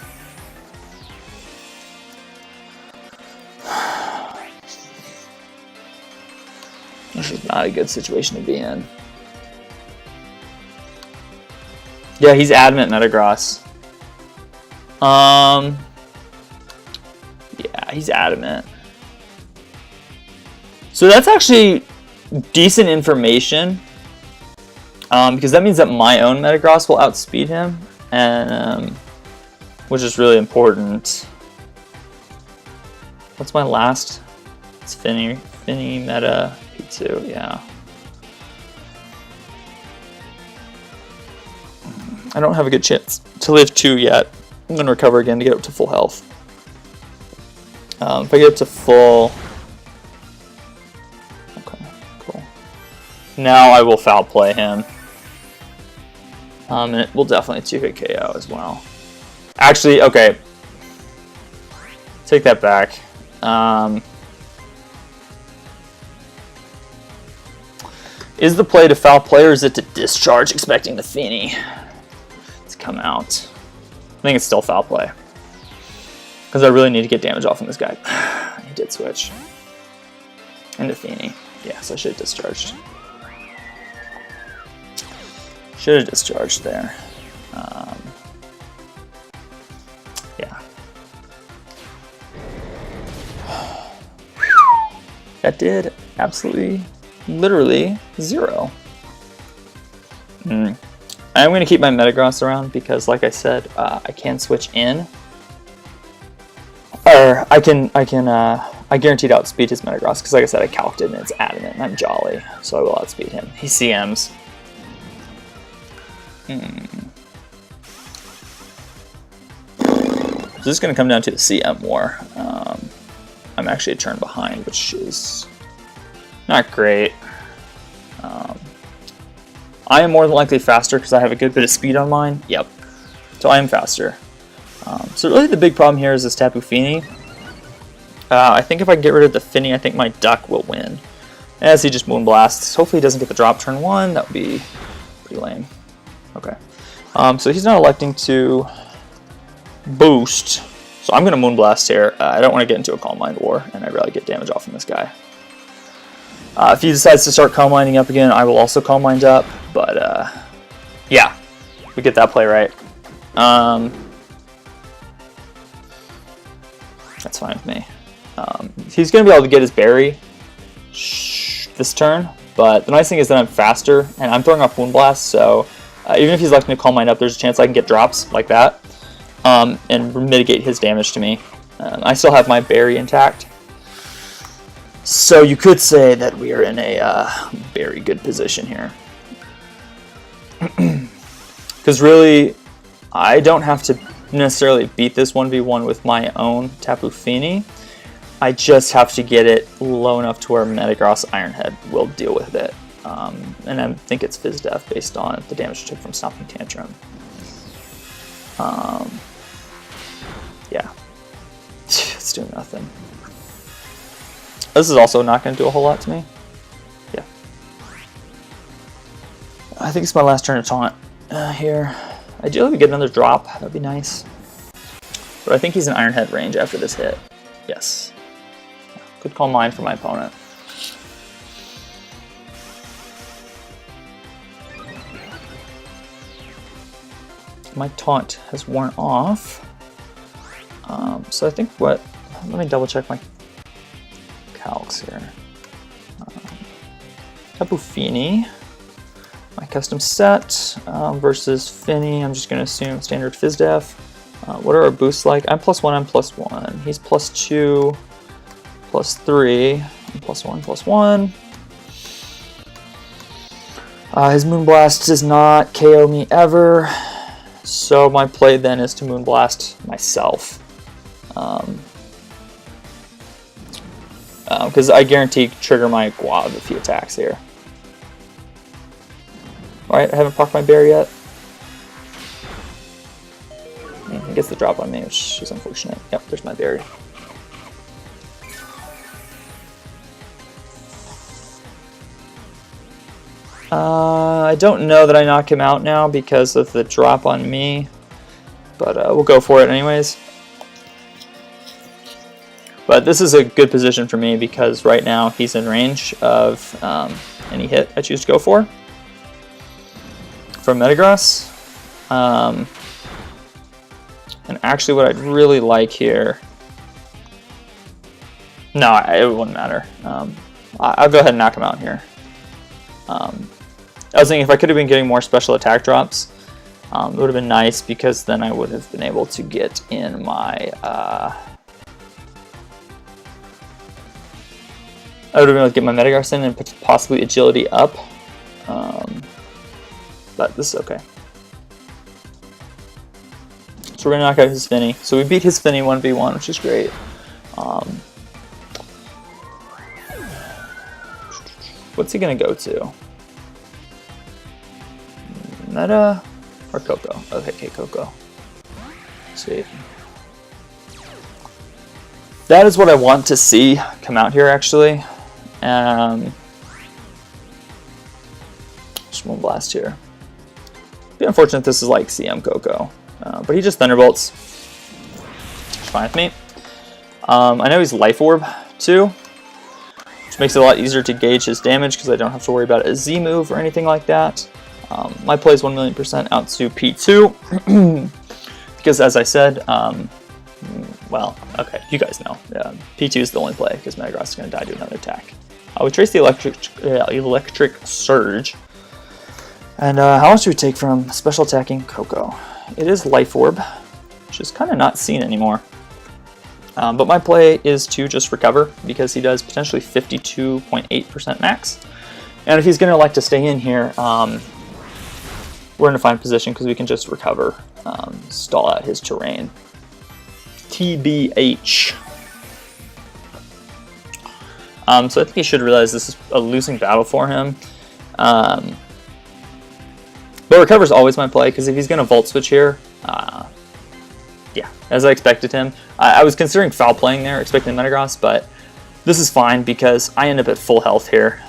Speaker 1: This is not a good situation to be in. Yeah, he's adamant METAGROSS. Yeah, he's adamant. So that's actually decent information. because that means that my own METAGROSS will outspeed him, and which is really important. What's my last? It's Finny Meta P2, yeah. I don't have a good chance to live 2 yet. I'm going to recover again to get up to full health. If I get up to full... Okay, cool. Now I will foul play him. And it will definitely 2-hit KO as well. Actually, okay. Take that back. Is the play to foul play, or is it to discharge expecting the Finny to come out? I think it's still foul play. Because I really need to get damage off on this guy. He did switch. Into Finny. Yes, I should have discharged. Should have discharged there. Yeah. That did absolutely, literally 0. I'm going to keep my METAGROSS around because, like I said, I can switch in. Or I guaranteed to outspeed his METAGROSS because, like I said, I calced it and it's adamant and I'm jolly, so I will outspeed him. He CMs. So this is going to come down to the CM war. I'm actually a turn behind, which is not great. I am more than likely faster because I have a good bit of speed on mine. Yep. So I am faster. So really the big problem here is this Tapu Fini. I think if I get rid of the Finny, I think my Duck will win. As he just Moonblasts. Hopefully he doesn't get the drop turn 1. That would be pretty lame. Okay. So he's not electing to boost. So I'm going to Moonblast here. I don't want to get into a Calm Mind war, and I'd rather get damage off from this guy. If he decides to start Calm Minding up again, I will also Calm Mind up. But, yeah. We get that play right. That's fine with me. He's going to be able to get his berry this turn, but the nice thing is that I'm faster, and I'm throwing off Moonblast, so even if he's electing to Calm Mind up, there's a chance I can get drops like that, and mitigate his damage to me. I still have my berry intact, so you could say that we are in a very good position here. Because really, I don't have to necessarily beat this 1v1 with my own Tapu Fini. I just have to get it low enough to where METAGROSS Ironhead will deal with it. And I think it's Fizz Death based on the damage it took from Stomping Tantrum. Yeah. It's doing nothing. This is also not going to do a whole lot to me. Yeah. I think it's my last turn to taunt here. Ideally we get another drop. That'd be nice. But I think he's in Ironhead range after this hit. Yes. Good Calm Mind for my opponent. My taunt has worn off. So I think let me double check my calcs here. Tapu Fini, my custom set versus Finny. I'm just going to assume standard Fizz Def. What are our boosts like? I'm +1, I'm +1. He's +2, +3, I'm +1. His Moonblast does not KO me ever, so my play then is to Moonblast myself. Because I guarantee trigger my Guav if he attacks here. Alright, I haven't procced my bear yet. He gets the drop on me, which is unfortunate. Yep, there's my berry. I don't know that I knock him out now because of the drop on me, but we'll go for it anyways. But this is a good position for me because right now he's in range of any hit I choose to go for from METAGROSS. And actually what I'd really like here... No, it wouldn't matter. I'll go ahead and knock him out here. I was thinking if I could have been getting more special attack drops, it would have been nice, because then I would have been able to get in my... I would have been able to get my METAGROSS in and possibly agility up. But this is okay. So we're going to knock out his Finny. So we beat his Finny 1v1, which is great. What's he going to go to? Meta or Coco? Okay, Coco. Sweet. That is what I want to see come out here, actually. Just one blast here. Be unfortunate this is like CM Coco. But he just Thunderbolts. It's fine with me. I know he's Life Orb too, which makes it a lot easier to gauge his damage because I don't have to worry about a Z move or anything like that. My play is 1,000,000% out to P2 because, as I said, well, okay, you guys know. P2 is the only play because METAGROSS is going to die to another attack. We trace the electric Surge. And how much do we take from special attacking Coco? It is Life Orb, which is kind of not seen anymore. But my play is to just recover because he does potentially 52.8% max. And if he's going to like to stay in here, we're in a fine position because we can just recover, stall out his terrain. TBH. So I think he should realize this is a losing battle for him. But recover is always my play, because if he's going to Volt Switch here, yeah, as I expected him. I was considering foul playing there, expecting METAGROSS, but this is fine because I end up at full health here.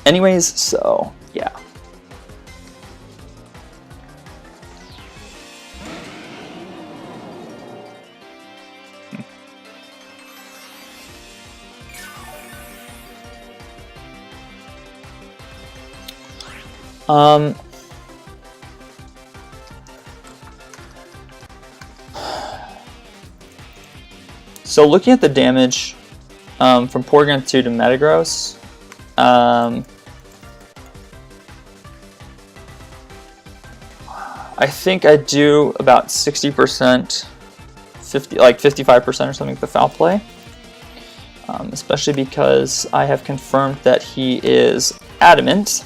Speaker 1: Anyways, so, yeah. So looking at the damage from Porygon 2 to METAGROSS, I think I do about 60%, 55% or something with the foul play, especially because I have confirmed that he is adamant.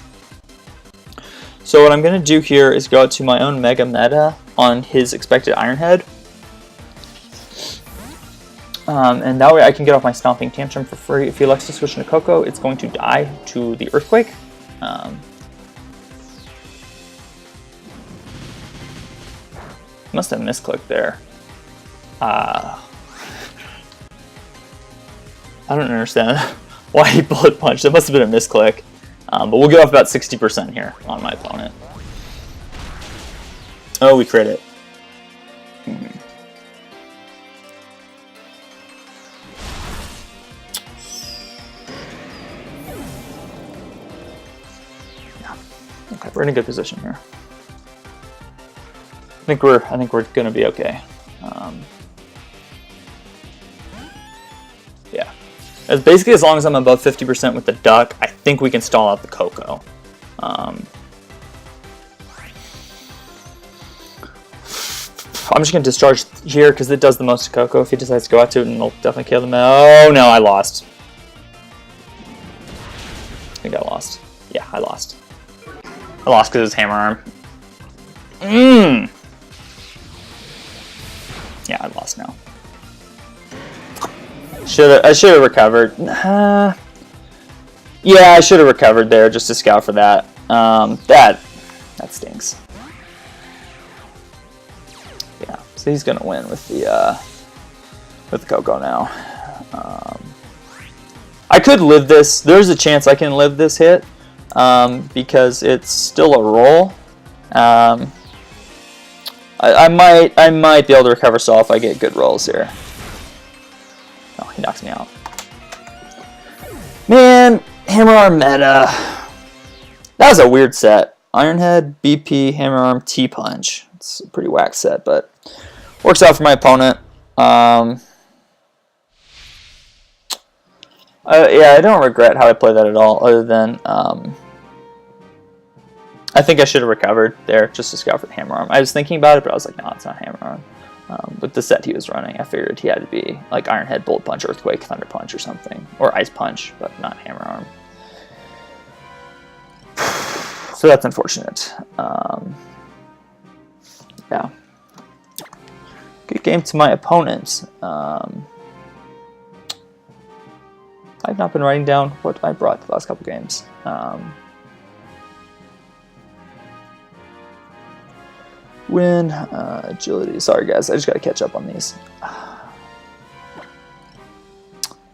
Speaker 1: So what I'm going to do here is go out to my own Mega Meta on his expected Iron Head. And that way I can get off my Stomping Tantrum for free. If he elects to switch into Coco, it's going to die to the Earthquake. Must have misclicked there. I don't understand why he bullet punched. It must have been a misclick. But we'll get off about 60% here on my opponent. Oh, we crit it. Yeah. Okay, we're in a good position here. I think we're gonna be okay. Yeah. Basically, as long as I'm above 50% with the Duck, I think we can stall out the Coco. I'm just going to discharge here because it does the most to Coco. If he decides to go out to it, and it'll definitely kill them. Oh no, I lost. I think I lost. Yeah, I lost. I lost because it's Hammer Arm. Yeah, I lost now. I should have recovered. Yeah, I should have recovered there just to scout for that. That stinks. Yeah, so he's gonna win with the Coco now. I could live this. There's a chance I can live this hit because it's still a roll. I might be able to recover stall if I get good rolls here. Oh, he knocks me out. Man, Hammer Arm meta. That was a weird set. Iron Head, BP, Hammer Arm, T-Punch. It's a pretty whack set, but works out for my opponent. Yeah, I don't regret how I played that at all, other than I think I should have recovered there just to scout for the hammer arm. I was thinking about it, but I was like, no, it's not hammer arm. With the set he was running, I figured he had to be like Iron Head, Bolt Punch, Earthquake, Thunder Punch, or something, or Ice Punch, but not hammer arm. So that's unfortunate. Yeah. Good game to my opponent. I've not been writing down what I brought the last couple games. Win, agility. Sorry guys, I just gotta catch up on these.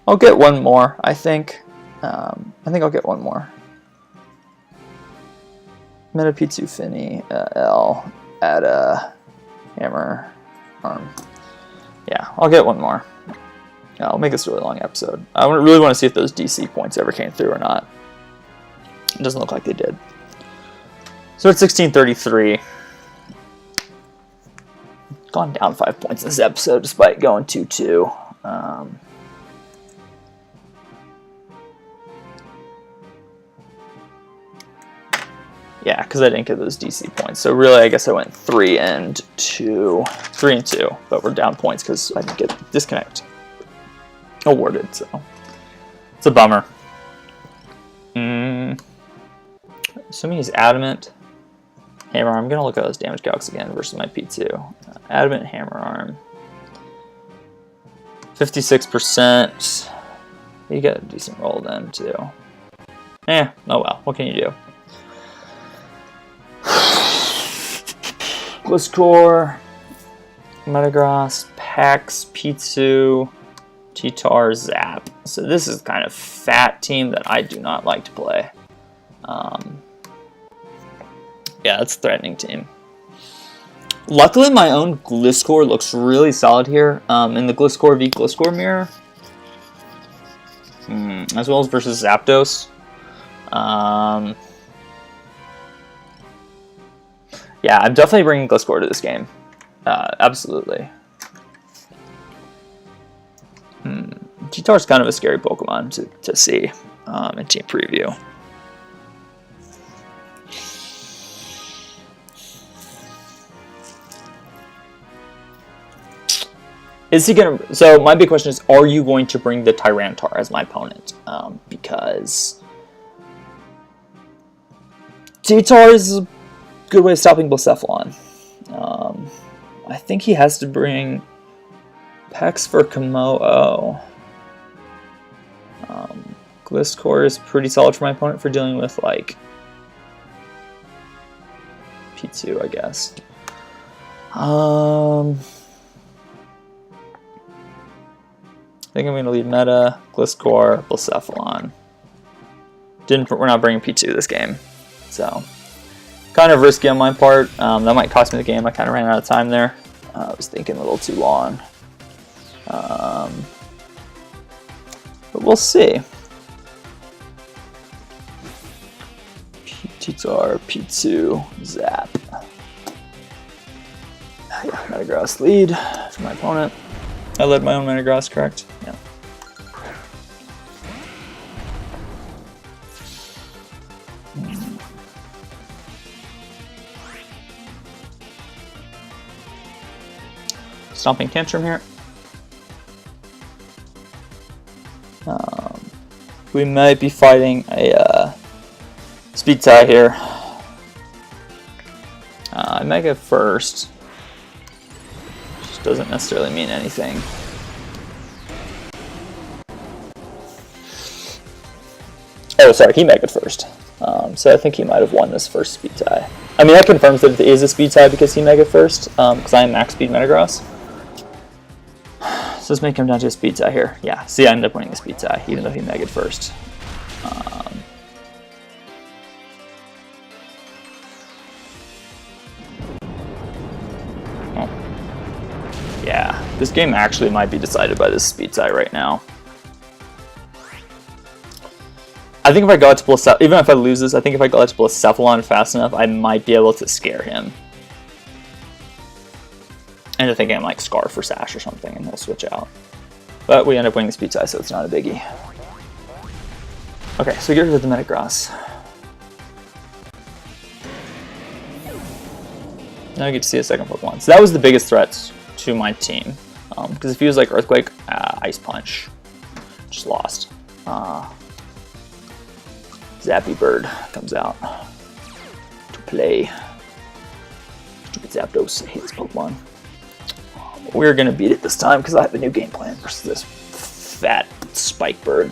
Speaker 1: I'll get one more, I think. I think I'll get one more. Meta P2 Finny, L, add a hammer, arm. Yeah, I'll get one more. I'll make this a really long episode. I really want to see if those DC points ever came through or not. It doesn't look like they did. So it's 1633. Gone down 5 points in this episode despite going 2-2. Yeah, because I didn't get those DC points. So really, I guess I went 3 and 2. 3 and 2, but we're down points because I didn't get disconnect awarded. So it's a bummer. Assuming he's adamant. Hammer arm. I'm going to look at those damage calcs again versus my P2. Adamant hammer arm. 56%. You get a decent roll then, too. Oh well. What can you do? Gliscor, METAGROSS, Pax, P2, T-Tar, Zap. So this is kind of fat team that I do not like to play. Yeah, it's a threatening team. Luckily, my own Gliscor looks really solid here in the Gliscor v Gliscor mirror, as well as versus Zapdos. Yeah, I'm definitely bringing Gliscor to this game. Absolutely. T-Tar's kind of a scary Pokemon to see in team preview. Is he gonna? So my big question is: are you going to bring the Tyranitar as my opponent? Because T-Tar is a good way of stopping Blacephalon. I think he has to bring Pex for Komo-o. Gliscor is pretty solid for my opponent for dealing with like P2, I guess. I think I'm going to leave Meta, Gliscor, Blacephalon. We're not bringing P2 this game, so kind of risky on my part. That might cost me the game. I kind of ran out of time there. I was thinking a little too long, but we'll see. T-Tar, P2, Zap. Yeah, METAGROSS lead for my opponent. I led my own METAGROSS, correct? Yeah. Stomping Tantrum here. We might be fighting a speed tie here. Mega first. Just doesn't necessarily mean anything. Oh, sorry, he Mega first. So I think he might have won this first speed tie. I mean, that confirms that it is a speed tie because he Mega first, because I am max speed METAGROSS. So this may come down to a speed tie here. Yeah, see, I ended up winning the speed tie, even though he Mega'd first. Yeah, this game actually might be decided by this speed tie right now. I think if I go out to Blacephalon, even if I lose this, I think if I go out to Blacephalon fast enough, I might be able to scare him. And I think I'm like Scarf or Sash or something, and he'll switch out. But we end up winning the speed tie, so it's not a biggie. Okay, so we get rid of the METAGROSS. Now I get to see a second Pokemon. So that was the biggest threat to my team. Because if he was like Earthquake, Ice Punch, just lost. Zappy Bird comes out to play. Stupid Zapdos, I hate this Pokemon. We're gonna beat it this time because I have a new game plan versus this fat Spike Bird.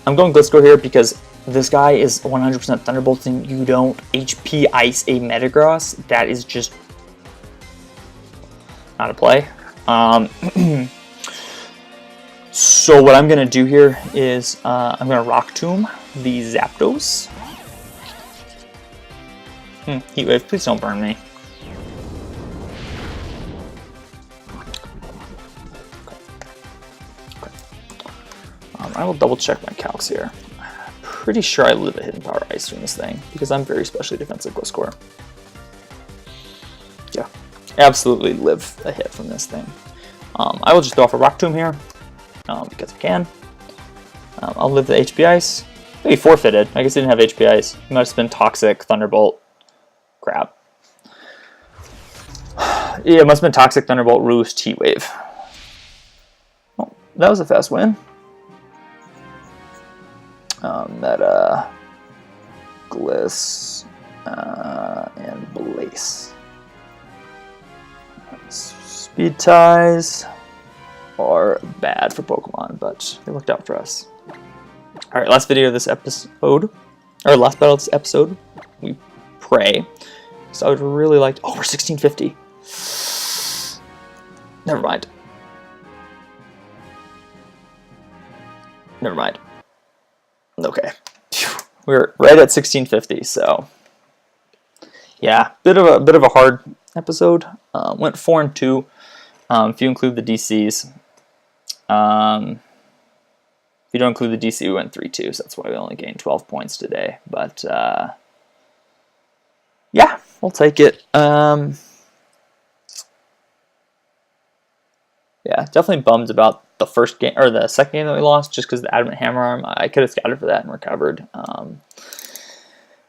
Speaker 1: I'm going Gliscor here because this guy is 100% Thunderbolt and you don't HP Ice a Metagross. That is just not a play. So what I'm going to do here is I'm going to Rock Tomb the Zapdos. Heat Wave, please don't burn me. I will double check my calcs here. Pretty sure I live a Hidden Power Ice from this thing because I'm very specially defensive Gliscor. Yeah, absolutely live a hit from this thing. I will just throw off a Rock Tomb here because I can. I'll live the HP Ice. Maybe forfeited. I guess he didn't have HP Ice. He might have been Toxic, Thunderbolt. Crap. Yeah, it must have been Toxic, Thunderbolt, Roost, Heat Wave. Oh, that was a fast win. Meta, Gliss, and Blaze. Speed ties are bad for Pokemon, but they worked out for us. Alright, last video of this episode, or last battle of this episode, we pray. So I would really like to, oh, we're 1650. Never mind. Never mind. Okay, we're right at 1650. So yeah, bit of a hard episode. Went 4-2. If you include the DCs, if you don't include the DC, we went 3-2. So that's why we only gained 12 points today. But yeah, we'll take it. Yeah, definitely bummed about the first game or the second game that we lost, just because the Adamant Hammer Arm. I could have scouted for that and recovered, and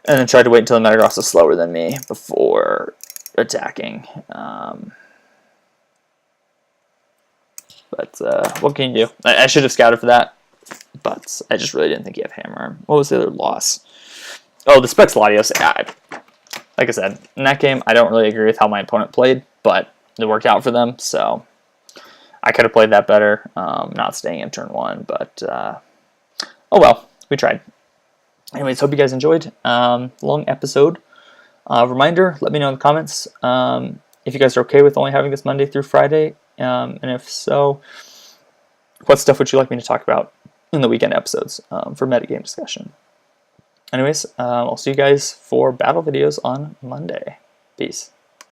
Speaker 1: then tried to wait until the Metagross was slower than me before attacking. But what can you do? I should have scouted for that, but I just really didn't think he had Hammer Arm. What was the other loss? Oh, the Specs Latios. Like I said, in that game, I don't really agree with how my opponent played, but it worked out for them, so I could have played that better, not staying in turn 1, but oh well, we tried. Anyways, hope you guys enjoyed. Long episode. Reminder, let me know in the comments if you guys are okay with only having this Monday through Friday, and if so, what stuff would you like me to talk about in the weekend episodes for metagame discussion. Anyways, I'll see you guys for battle videos on Monday. Peace.